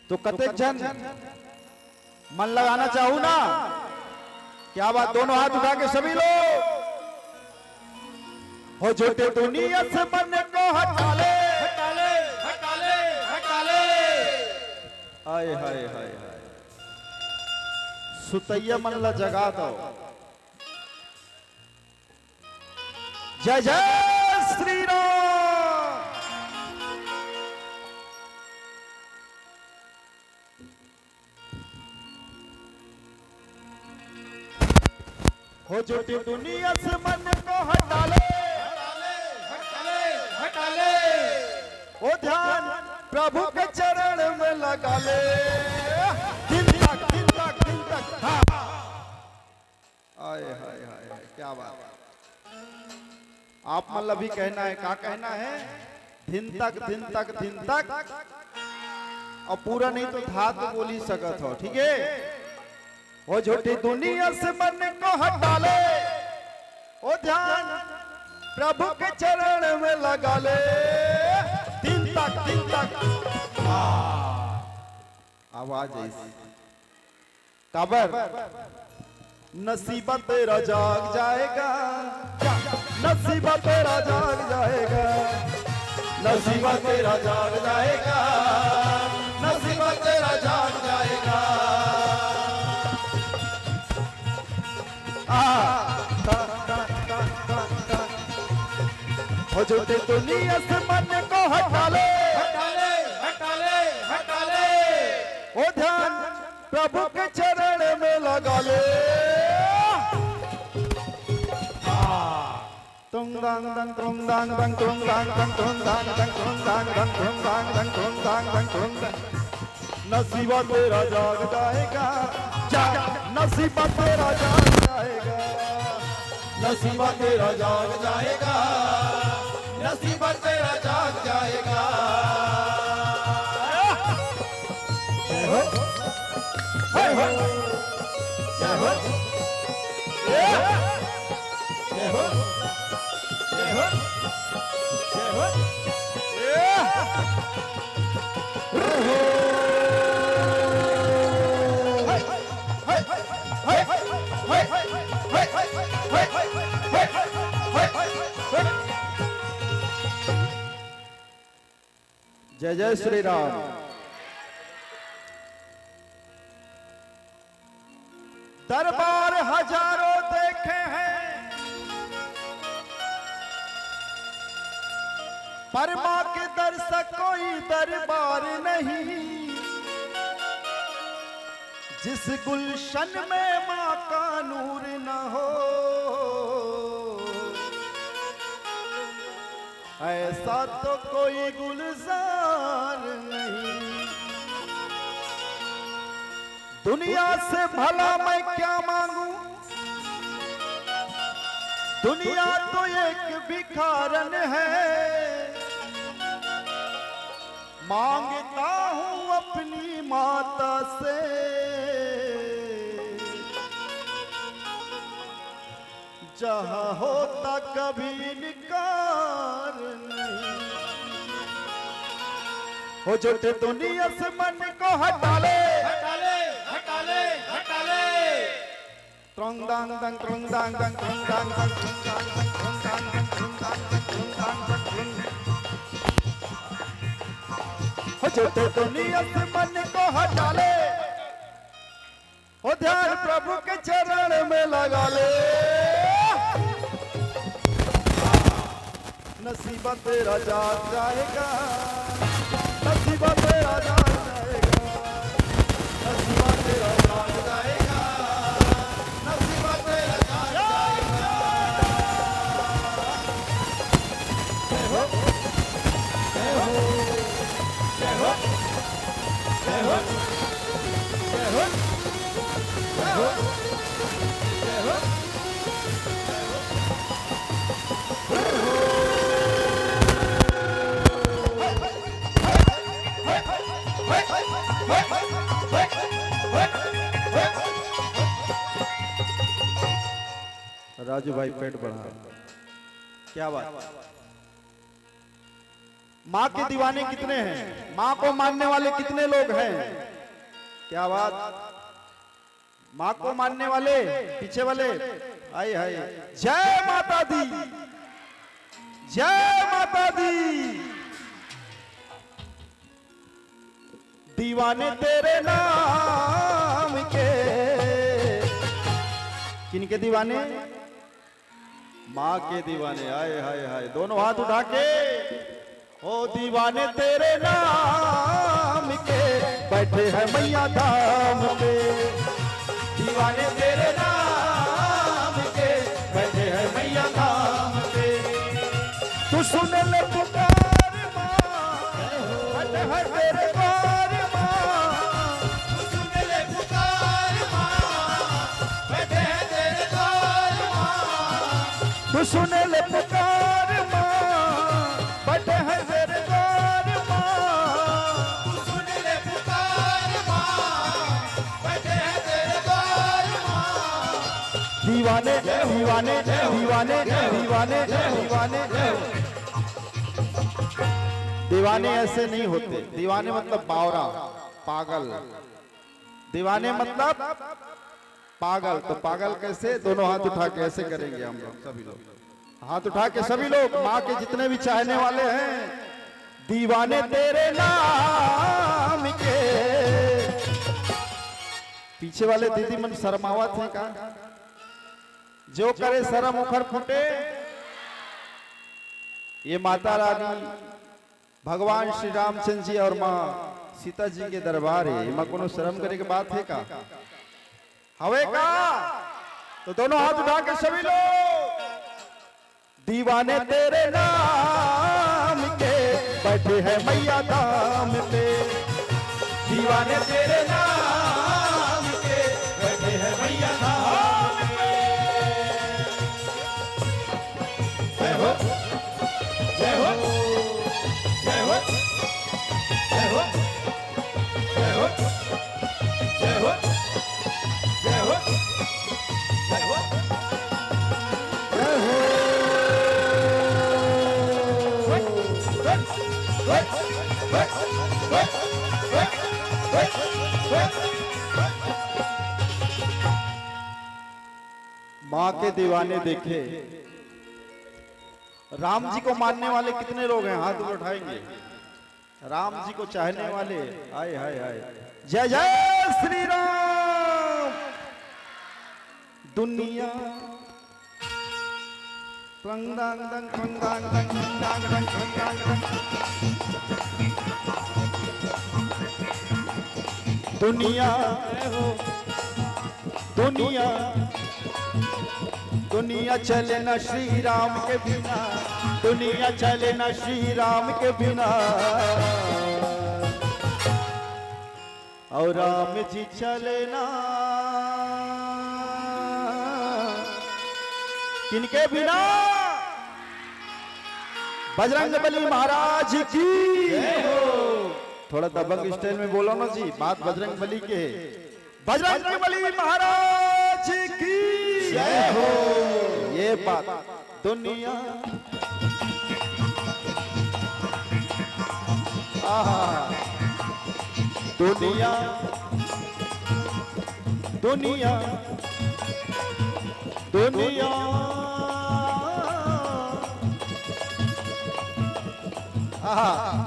तो कतेक जन मन लगाना चाहूं ना। क्या बात, दोनों हाथ उठा के सभी लोग हो झूठे दुनिया से मन को हटा ले, हटा ले, हटा ले, हटा ले। हाय हाय हाय हाय, सुतैया मन ला जगा दो। जय जय श्री राम। हो झूठी दुनिया से मन को हटा ले, हटा ले, हटा ले। ओ ध्यान प्रभु के चरण में लगा ले। दिन तक दिन तक दिन तक। हाँ। हाय हाय हाय हाय, क्या बात। आप मतलब भी कहना है, क्या कहना है? दिन तक दिन तक दिन तक, और पूरा नहीं तो था तो बोल ही सकत हो, ठीक है? वो झूठी दुनिया से मन को हटा ले, ओ ध्यान प्रभु के चरण में लगा ले। दिन तक दिन तक। आवाज ऐसी कबर नसीबा तेरा जाग जाएगा, नसीबा तेरा जाग जाएगा, नसीबा तेरा जाग जाएगा, नसीबा तेरा जाग जाएगा। हो झूठे दुनिया से मन को हटा ले, हटा ले, हटा ले, हटा ले। ओ ध्यान प्रभु के चरण में लगा ले। तुम दांग दंग तुम दांग दंग तुम दांग दंग तुम दांग दंग तुम दांग दंग तुम दांग दंग तुम दांग दंग तुम दंग। नसीबा तेरा जाग जाएगा, नसीबा तेरा जाग जाएगा, नसीबा तेरा जाग जाएगा, नसीबा तेरा जाग जाएगा। जय हो, जय हो, जय हो, जय हो, जय हो, जय हो, जय हो। जय जय श्री राम। दरबार हजारों देखे हैं, पर मां के दर्शक कोई दरबार नहीं। जिस गुलशन में मां का नूर न हो, ऐसा तो कोई गुलजार नहीं। दुनिया से भला मैं क्या मांगू, दुनिया तो एक भिखारन है। मांगता हूं अपनी माता से, जहां होता कभी निकार नहीं। हो झूठे दुनिया से मन को हटा ले, हटा ले, हटा ले, हटा ले। त्रोंग दांग दंग त्रोंग दांग दंग त्रोंग दांग दंग त्रोंग दांग दंग त्रोंग दांग दंग त्रोंग दांग दंग त्रोंग दांग दंग त्रोंग। हो झूठे दुनिया से मन को हटा ले, हो ध्यान प्रभु के चरण में लगा ले। नसीबा तेरा जाग जाएगा, नसीबा तेरा जाग जाएगा, नसीबा तेरा जाग जाएगा, नसीबा तेरा जाग जाएगा। जय हो, जय हो, जय हो, जय हो, जय हो, जय हो, जय हो। राजू भाई पेट बढ़ा, क्या बात। माँ के दीवाने कितने हैं, माँ को मानने वाले कितने लोग हैं? क्या बात, माँ को मानने वाले पीछे वाले, आए हाय, जय माता दी, जय माता दी। दीवाने तेरे नाम के, किनके दीवाने? माँ के दीवाने, आए हाय हाय, दोनों हाथ उठा के, ओ दीवाने तेरे नाम के, बैठे हैं मैया धाम पे। दीवाने तेरे नाम के, बैठे हैं मैया धाम पे। तू सुन ले पुकार माँ, बैठे हैं तेरे द्वार माँ। तू सुन ले पुकार माँ, बैठे हैं तेरे द्वार माँ। तू सुन ले पुकार माँ, बैठे हैं तेरे द्वार माँ। तू सुन ले पुकार माँ, बैठे हैं तेरे द्वार माँ। दीवाने दीवाने दीवाने दीवाने दीवाने दीवाने ऐसे नहीं होते। दीवाने मतलब बावरा, पागल। दीवाने मतलब पागल। तो पागल कैसे? दोनों हाथ उठा के ऐसे करेंगे हम लोग, सभी लोग हाथ उठा के, सभी लोग, माँ के जितने भी चाहने वाले हैं। दीवाने तेरे नाम के। पीछे वाले दीदी मन शर्मावत है का? जो करे शर्म उखड़ फूटे। ये माता रानी, भगवान श्री रामचंद्र जी और माँ सीता जी के दरबार है। माँ को शर्म करे के बात है का? हवे का? तो दोनों हाथ उठा के सभी लोग, दीवाने तेरे नाम के, बैठे हैं मैया धाम पे। दीवाने तेरे नाम के, बैठे हैं मैया धाम पे। जय हो, जय हो, जय हो, जय हो, जय हो, जय हो, जय हो, जय हो, जय हो। माँ के दीवाने देखे। राम जी को मानने वाले कितने लोग हैं? हाथ उठाएंगे। राम जी को चाहने वाले, आए हाय हाय, जय जय श्री राम। दुनिया पंगांग दंग पंगांग दंग पंगांग दंग पंगांग दंग। दुनिया दुनिया दुनिया चले न श्री राम के बिना। दुनिया चले न श्री राम के बिना। और राम जी चले ना किनके बिना? बजरंगबली महाराज की जय हो। थोड़ा दबंग स्टाइल में बोलो ना जी, बात बजरंगबली के है। बजरंगबली महाराज की जय हो। ये बात दुनिया दुनिया दुनिया दुनिया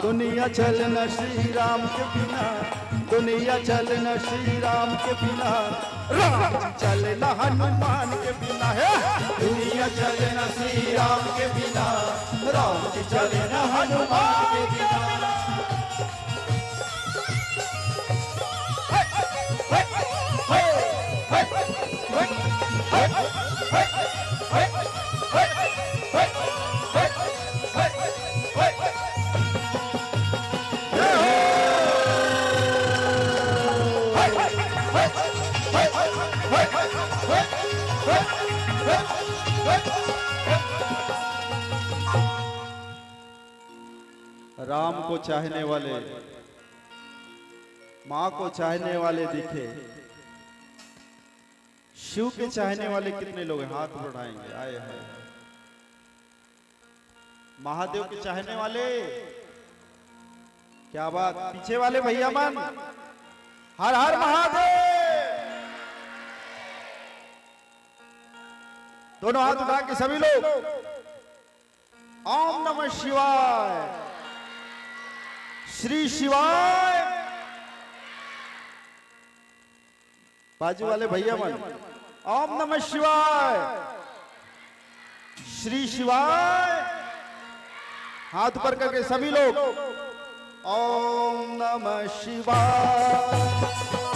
दुनिया चलना श्री राम के बिना। दुनिया चलना श्री राम के बिना। राम चलना हनुमान के बिना है। दुनिया चलना श्री राम के बिना। राम चलना हनुमान के बिना। राम को चाहने वाले, माँ को चाहने वाले दिखे। शिव के चाहने वाले कितने लोग हैं? हाथ बढ़ाएंगे। आए हैं महादेव के चाहने वाले, क्या बात, पीछे वाले भैया मन हर हर महादेव। दोनों हाथ उठा के सभी लोग ओम नमः शिवाय, श्री शिवाय। बाजू वाले भैया मन ओम नमः शिवाय, श्री शिवाय। हाथ ऊपर करके सभी लोग ओम नमः शिवाय,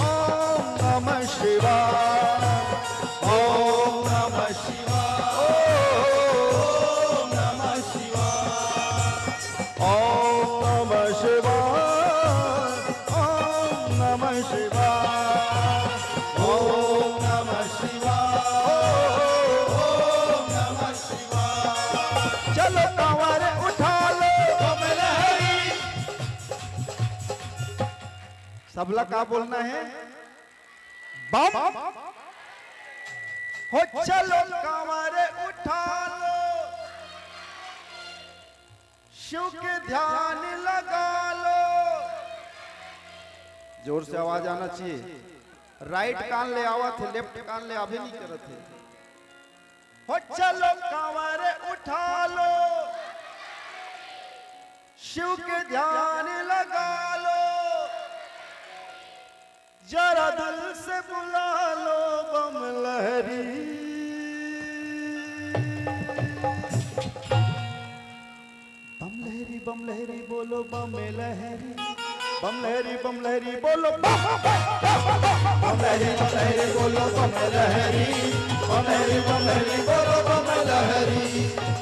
ओम नमः शिवाय, ओम नमः शिवाय, ओम नमः शिवाय, ओम नमः शिवाय, ओम नमः शिवाय, ओम नमः शिवाय, ओम नमः शिवाय। चलो कांवर उठा लो बम लहरी। सबला का बोलना है? बम हो। चलो कांवर उठा लो, शिव के ध्यान लगा लो। जोर से आवाज आना चाहिए। राइट कान ले आवा थे, लेफ्ट कान ले आवे नहीं करत थे। हो चलो कांवर उठा लो, शिव के ध्यान लगा लो। जरा दिल से बुला लो बम लहरी। बम लहरी बम लहरी बोलो बम लहरी, बम लहरी बोलो बम लहरी बोलो बम लहरी, बम लहरी बोलो बम लहरी, बम लहरी बोलो बम लहरी,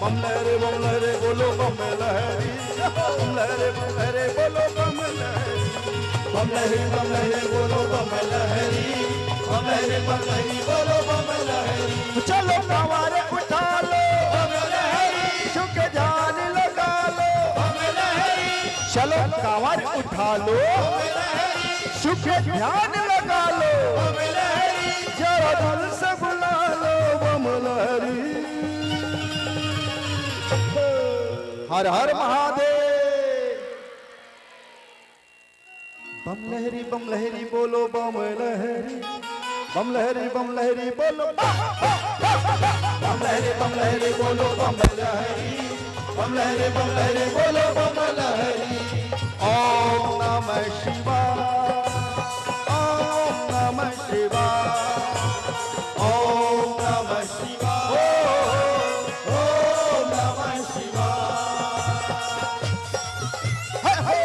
बम लहरी बोलो बम लहरी, बम लहरी बोलो बम लहरी, बम लहरी बोलो बम लहरी। चलो कांवर उठा लो बम लहरी, शिव के ध्यान लगा लो बम लहरी। चलो कांवर उठा लो, शिव के ध्यान लगा लो बम लहरी। जरा दिल से बुला लो बम लहरी। हर हर महादेव। बम लहरी बोलो बम लहरी, बम लहरी बोलो बम लहरी बोलो बम लहरी, बम लहरी बोलो बम लहरी। ओम नमः शिवाय, ओम नमः शिवाय, ओम नमः शिवाय, ओम नमः शिवाय। हाय हाय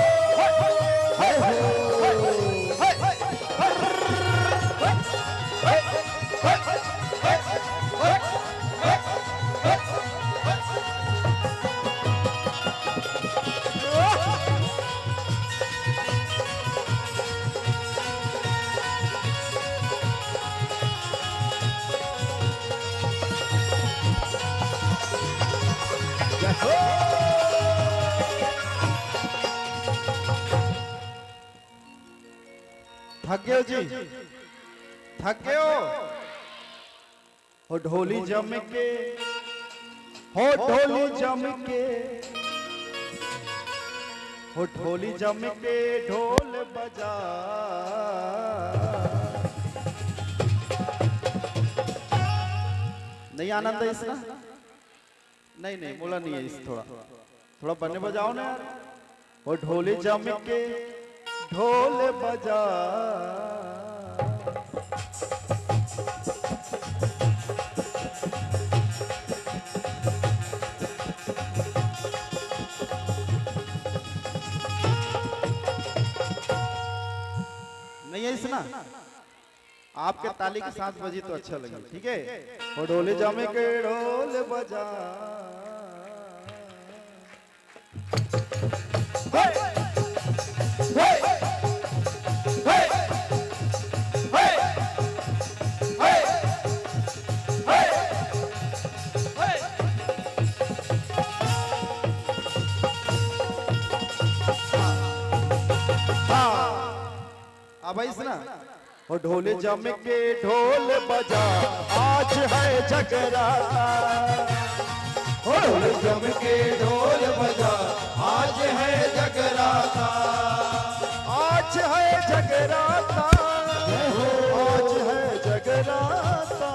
थक गए जी, थक गए हो ढोली जम के, हो ढोली जम के, हो ढोली जम के ढोल बजा। नहीं आनंद है इसका? नहीं बोला नहीं है इस, थोड़ा बने बजाओ ना यार। वो ढोली जम के ढोल बजा, नहीं है इसना? आपके ताली के साथ बजी तो अच्छा लगे, ठीक है। वो ढोले जामे के ढोल बजा, अब इसना वो ढोले जम के ढोल बजा, आज है जगराता। ढोल जम के ढोल बजा, आज है जगराता। जगराता, आज है जगराता,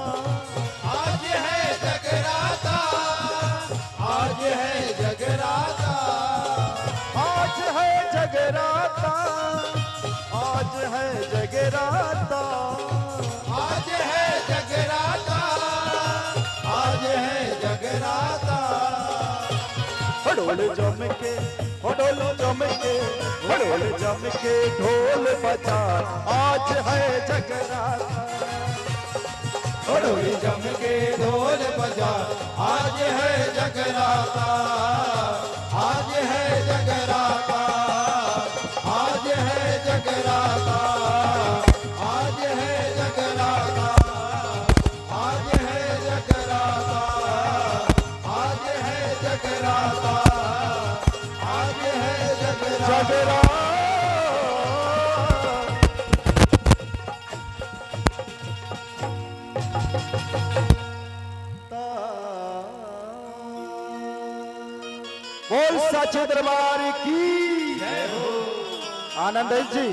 आज है जगराता, आज है जगराता, आज है जगराता, आज है जगराता, आज है जगराता, आज है जगराता। ढोल जम के, ढोल जम के, ढोल जम के ढोल बजा, आज है जगराता, ढोल जम के ढोल बजा, आज है जगराता, आज है जगराता, आज है जगराता, आज है जगराता, आज है जगराता, आज है जगराता, आज है जगराता। जगराता। बोल सच्चे दरबार की। आनंद जी।